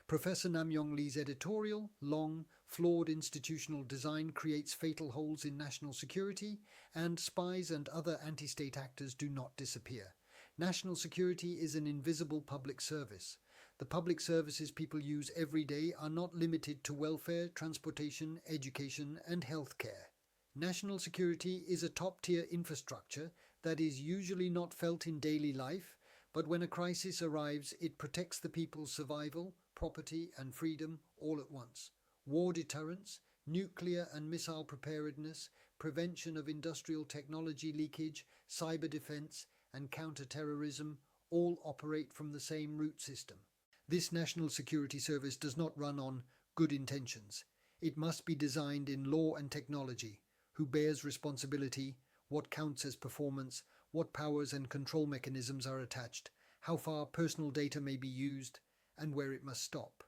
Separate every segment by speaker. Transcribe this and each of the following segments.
Speaker 1: Professor Namyong Lee's editorial, long, flawed institutional design creates fatal holes in national security, and spies and other anti-state actors do not disappear. National security is an invisible public service. The public services people use every day are not limited to welfare, transportation, education, and healthcare. National security is a top-tier infrastructure that is usually not felt in daily life, but when a crisis arrives, it protects the people's survival, property, and freedom all at once. War deterrence, nuclear and missile preparedness, prevention of industrial technology leakage, cyber defense, and counter-terrorism all operate from the same root system. This national security service does not run on good intentions. It must be designed in law and technology. Who bears responsibility? What counts as performance? What powers and control mechanisms are attached? How far personal data may be used? And where it must stop.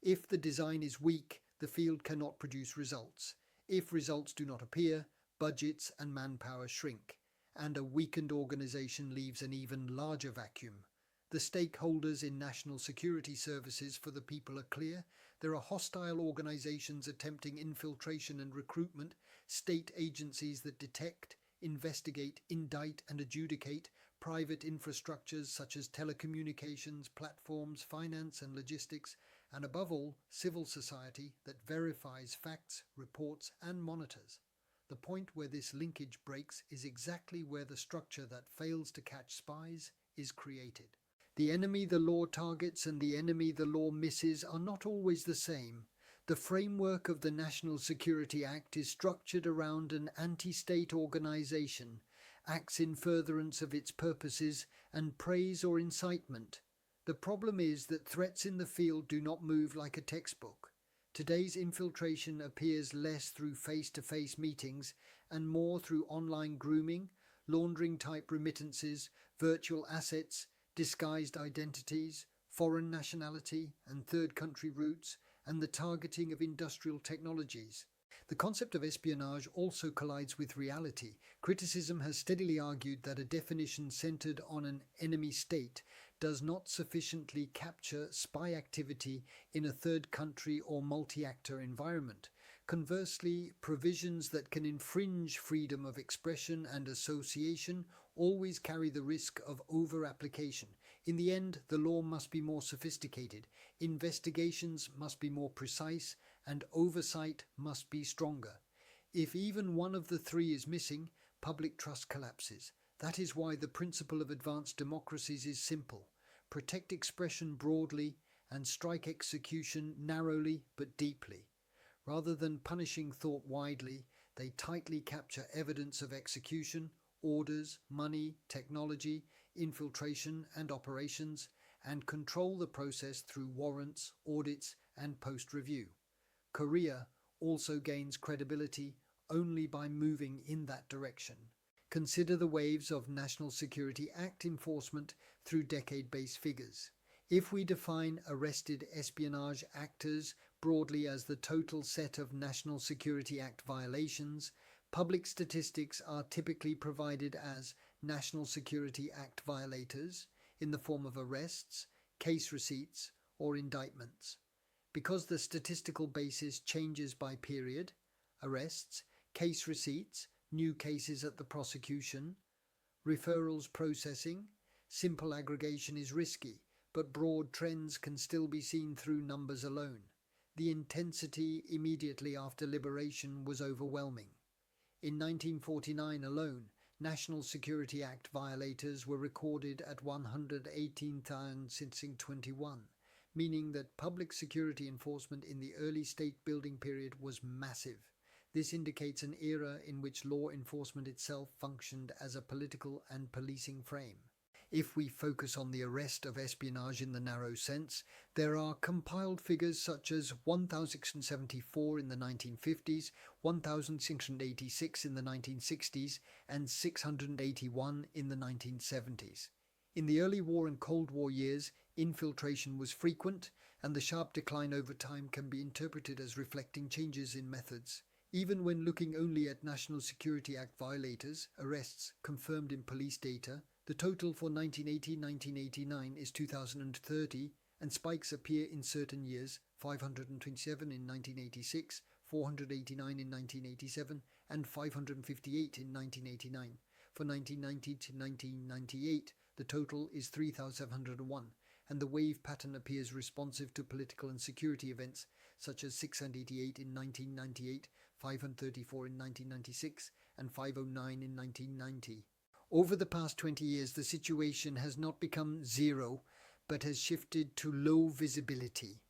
Speaker 1: If the design is weak, the field cannot produce results. If results do not appear, budgets and manpower shrink, and a weakened organization leaves an even larger vacuum. The stakeholders in national security services for the people are clear. There are hostile organizations attempting infiltration and recruitment, state agencies that detect, investigate, indict and adjudicate, private infrastructures such as telecommunications, platforms, finance and logistics, and above all, civil society that verifies facts, reports and monitors. The point where this linkage breaks is exactly where the structure that fails to catch spies is created. The enemy the law targets and the enemy the law misses are not always the same. The framework of the National Security Act is structured around an anti-state organization, acts in furtherance of its purposes, and praise or incitement. The problem is that threats in the field do not move like a textbook. Today's infiltration appears less through face-to-face meetings and more through online grooming, laundering-type remittances, virtual assets, disguised identities, foreign nationality and third country roots, and the targeting of industrial technologies. The concept of espionage also collides with reality. Criticism has steadily argued that a definition centered on an enemy state does not sufficiently capture spy activity in a third country or multi-actor environment. Conversely, provisions that can infringe freedom of expression and association always carry the risk of over-application. In the end, the law must be more sophisticated, investigations must be more precise, and oversight must be stronger. If even one of the three is missing, public trust collapses. That is why the principle of advanced democracies is simple. Protect expression broadly and strike execution narrowly but deeply. Rather than punishing thought widely, they tightly capture evidence of execution, orders, money, technology, infiltration and operations, and control the process through warrants, audits and post-review. Korea also gains credibility only by moving in that direction. Consider the waves of National Security Act enforcement through decade-based figures. If we define arrested espionage actors broadly as the total set of National Security Act violations, public statistics are typically provided as National Security Act violators in the form of arrests, case receipts, or indictments. Because the statistical basis changes by period, arrests, case receipts, new cases at the prosecution, referrals processing, simple aggregation is risky, but broad trends can still be seen through numbers alone. The intensity immediately after liberation was overwhelming. In 1949 alone, National Security Act violators were recorded at 118,621, meaning that public security enforcement in the early state building period was massive. This indicates an era in which law enforcement itself functioned as a political and policing frame. If we focus on the arrest of espionage in the narrow sense, there are compiled figures such as 1,674 in the 1950s, 1,686 in the 1960s, and 681 in the 1970s. In the early war and Cold War years, infiltration was frequent, and the sharp decline over time can be interpreted as reflecting changes in methods. Even when looking only at National Security Act violators, arrests confirmed in police data, the total for 1980-1989 is 2,030, and spikes appear in certain years, 527 in 1986, 489 in 1987, and 558 in 1989. For 1990 to 1998, the total is 3,701, and the wave pattern appears responsive to political and security events, such as 688 in 1998, 534 in 1996, and 509 in 1990. Over the past 20 years, the situation has not become zero, but has shifted to low visibility.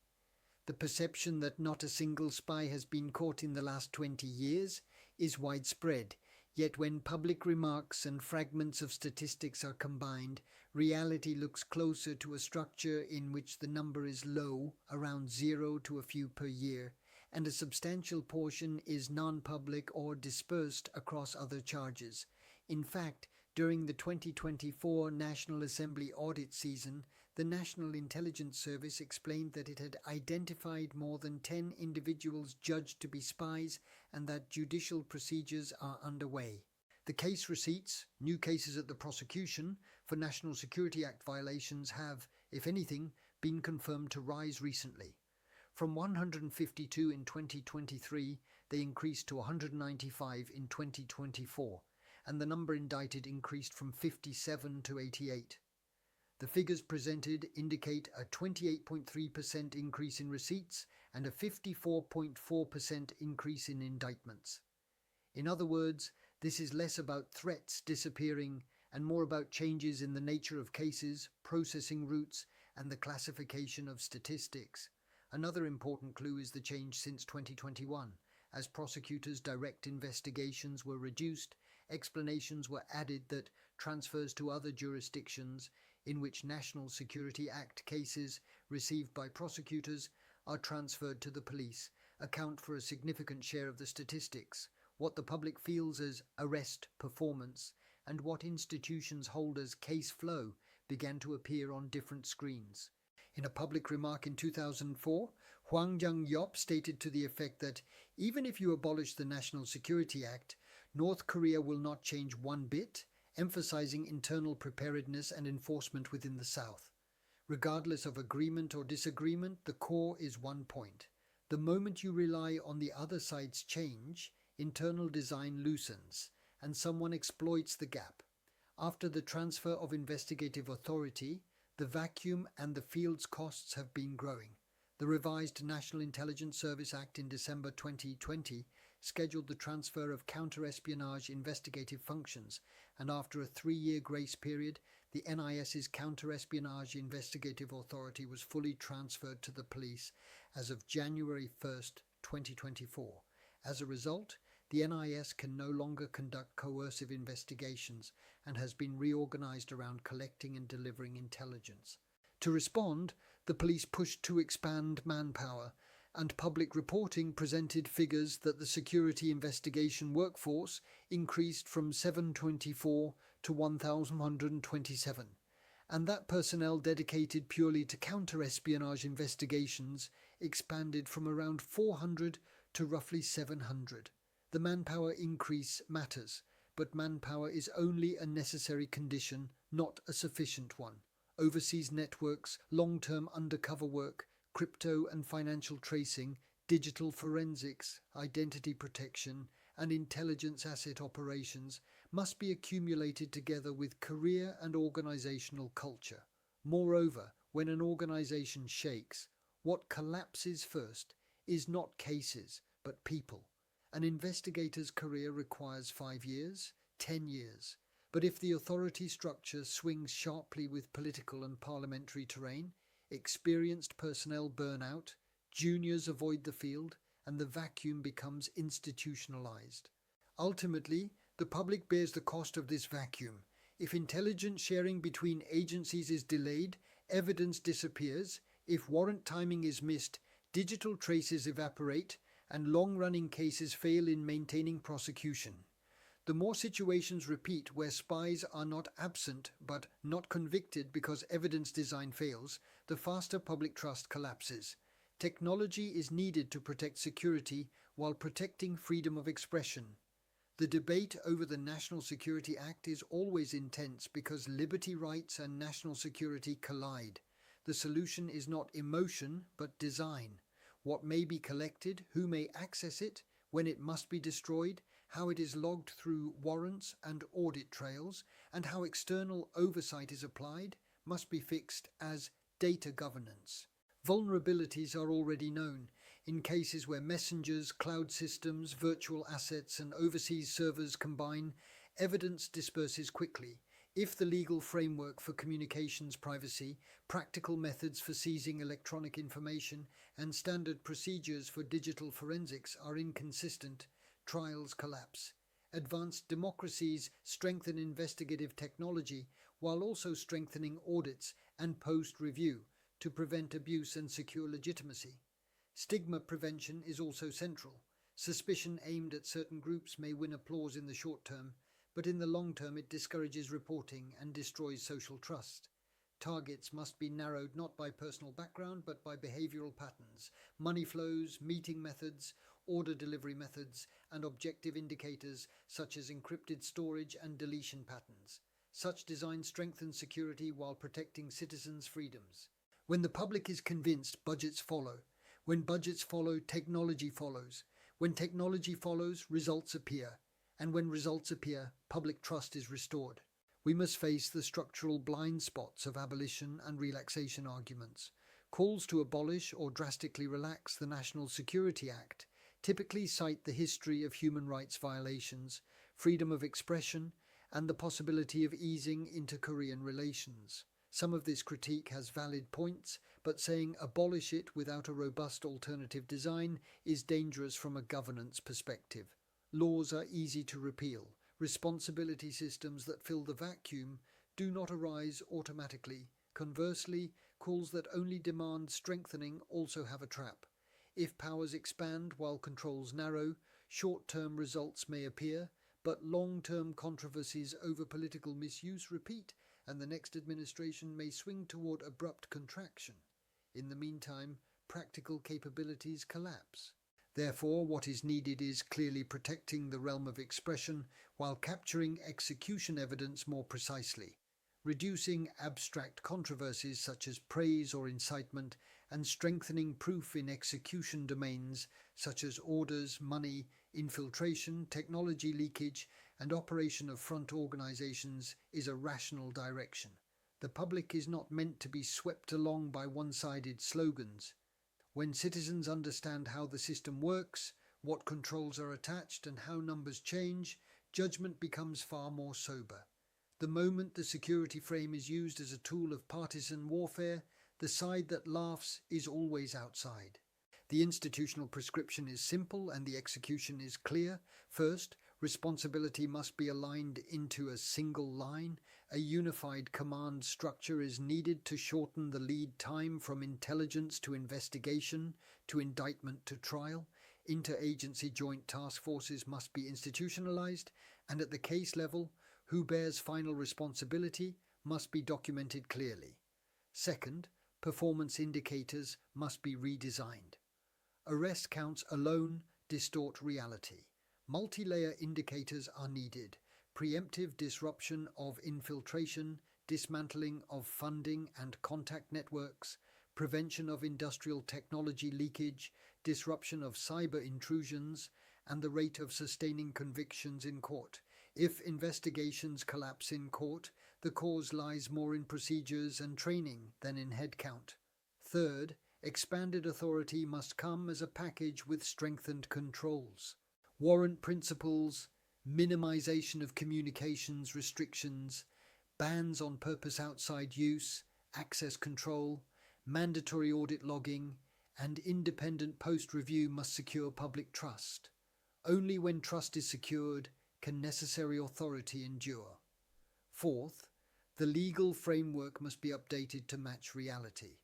Speaker 1: The perception that not a single spy has been caught in the last 20 years is widespread, yet when public remarks and fragments of statistics are combined, reality looks closer to a structure in which the number is low, around 0 to a few per year, and a substantial portion is non-public or dispersed across other charges. In fact, during the 2024 National Assembly audit season, the National Intelligence Service explained that it had identified more than 10 individuals judged to be spies and that judicial procedures are underway. The case receipts, new cases at the prosecution, for National Security Act violations have, if anything, been confirmed to rise recently. From 152 in 2023, they increased to 195 in 2024, and the number indicted increased from 57 to 88. The figures presented indicate a 28.3% increase in receipts and a 54.4% increase in indictments. In other words, this is less about threats disappearing and more about changes in the nature of cases, processing routes, and the classification of statistics. Another important clue is the change since 2021. As prosecutors' direct investigations were reduced, explanations were added that transfers to other jurisdictions in which National Security Act cases received by prosecutors are transferred to the police account for a significant share of the statistics, what the public feels as arrest performance, and what institutions hold as case flow began to appear on different screens. In a public remark in 2004, Hwang Jang-yeop stated to the effect that even if you abolish the National Security Act, North Korea will not change one bit, emphasizing internal preparedness and enforcement within the South. Regardless of agreement or disagreement, the core is one point. The moment you rely on the other side's change, internal design loosens, and someone exploits the gap. After the transfer of investigative authority, the vacuum and the field's costs have been growing. The revised National Intelligence Service Act in December 2020 scheduled the transfer of counter-espionage investigative functions, and after a 3-year grace period, the NIS's counter-espionage investigative authority was fully transferred to the police as of January 1st, 2024. As a result, the NIS can no longer conduct coercive investigations and has been reorganized around collecting and delivering intelligence. To respond, the police pushed to expand manpower, and public reporting presented figures that the security investigation workforce increased from 724 to 1,127, and that personnel dedicated purely to counter-espionage investigations expanded from around 400 to roughly 700. The manpower increase matters, but manpower is only a necessary condition, not a sufficient one. Overseas networks, long-term undercover work, crypto and financial tracing, digital forensics, identity protection, and intelligence asset operations must be accumulated together with career and organizational culture. Moreover, when an organization shakes, what collapses first is not cases, but people. An investigator's career requires 5 years, 10 years. But if the authority structure swings sharply with political and parliamentary terrain, experienced personnel burn out, juniors avoid the field, and the vacuum becomes institutionalized. Ultimately, the public bears the cost of this vacuum. If intelligence sharing between agencies is delayed, evidence disappears. If warrant timing is missed, digital traces evaporate, and long-running cases fail in maintaining prosecution. The more situations repeat where spies are not absent but not convicted because evidence design fails, the faster public trust collapses. Technology is needed to protect security while protecting freedom of expression. The debate over the National Security Act is always intense because liberty rights and national security collide. The solution is not emotion, but design. What may be collected, who may access it, when it must be destroyed, how it is logged through warrants and audit trails, and how external oversight is applied, must be fixed as data governance. Vulnerabilities are already known. In cases where messengers, cloud systems, virtual assets, and overseas servers combine, evidence disperses quickly. If the legal framework for communications privacy, practical methods for seizing electronic information, and standard procedures for digital forensics are inconsistent, trials collapse. Advanced democracies strengthen investigative technology while also strengthening audits and post-review to prevent abuse and secure legitimacy. Stigma prevention is also central. Suspicion aimed at certain groups may win applause in the short term, but in the long term it discourages reporting and destroys social trust. Targets must be narrowed not by personal background but by behavioral patterns, money flows, meeting methods, order delivery methods, and objective indicators such as encrypted storage and deletion patterns. Such design strengthens security while protecting citizens' freedoms. When the public is convinced, budgets follow. When budgets follow, technology follows. When technology follows, results appear. And when results appear, public trust is restored. We must face the structural blind spots of abolition and relaxation arguments. Calls to abolish or drastically relax the National Security Act typically cite the history of human rights violations, freedom of expression, and the possibility of easing into Korean relations. Some of this critique has valid points, but saying abolish it without a robust alternative design is dangerous from a governance perspective. Laws are easy to repeal. Responsibility systems that fill the vacuum do not arise automatically. Conversely, calls that only demand strengthening also have a trap. If powers expand while controls narrow, short-term results may appear, but long-term controversies over political misuse repeat, and the next administration may swing toward abrupt contraction. In the meantime, practical capabilities collapse. Therefore, what is needed is clearly protecting the realm of expression while capturing execution evidence more precisely, reducing abstract controversies such as praise or incitement, and strengthening proof in execution domains such as orders, money, infiltration, technology leakage, and operation of front organizations is a rational direction. The public is not meant to be swept along by one-sided slogans. When citizens understand how the system works, what controls are attached, and how numbers change, judgment becomes far more sober. The moment the security frame is used as a tool of partisan warfare, the side that laughs is always outside. The institutional prescription is simple and the execution is clear. First, responsibility must be aligned into a single line. A unified command structure is needed to shorten the lead time from intelligence to investigation, to indictment to trial. Interagency joint task forces must be institutionalized, and at the case level, who bears final responsibility must be documented clearly. Second, performance indicators must be redesigned. Arrest counts alone distort reality. Multi-layer indicators are needed. Preemptive disruption of infiltration, dismantling of funding and contact networks, prevention of industrial technology leakage, disruption of cyber intrusions, and the rate of sustaining convictions in court. If investigations collapse in court, the cause lies more in procedures and training than in headcount. Third, expanded authority must come as a package with strengthened controls. Warrant principles, minimization of communications restrictions, bans on purpose outside use, access control, mandatory audit logging, and independent post-review must secure public trust. Only when trust is secured can necessary authority endure. Fourth, the legal framework must be updated to match reality.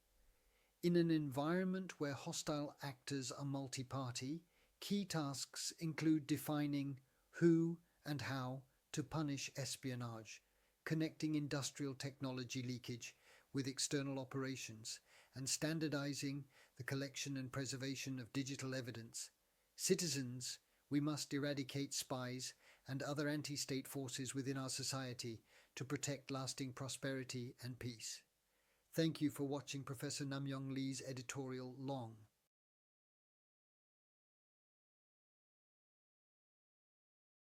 Speaker 1: In an environment where hostile actors are multi-party, key tasks include defining who and how to punish espionage, connecting industrial technology leakage with external operations, and standardizing the collection and preservation of digital evidence. Citizens, we must eradicate spies and other anti-state forces within our society to protect lasting prosperity and peace. Thank you for watching Professor Namyong Lee's editorial Long.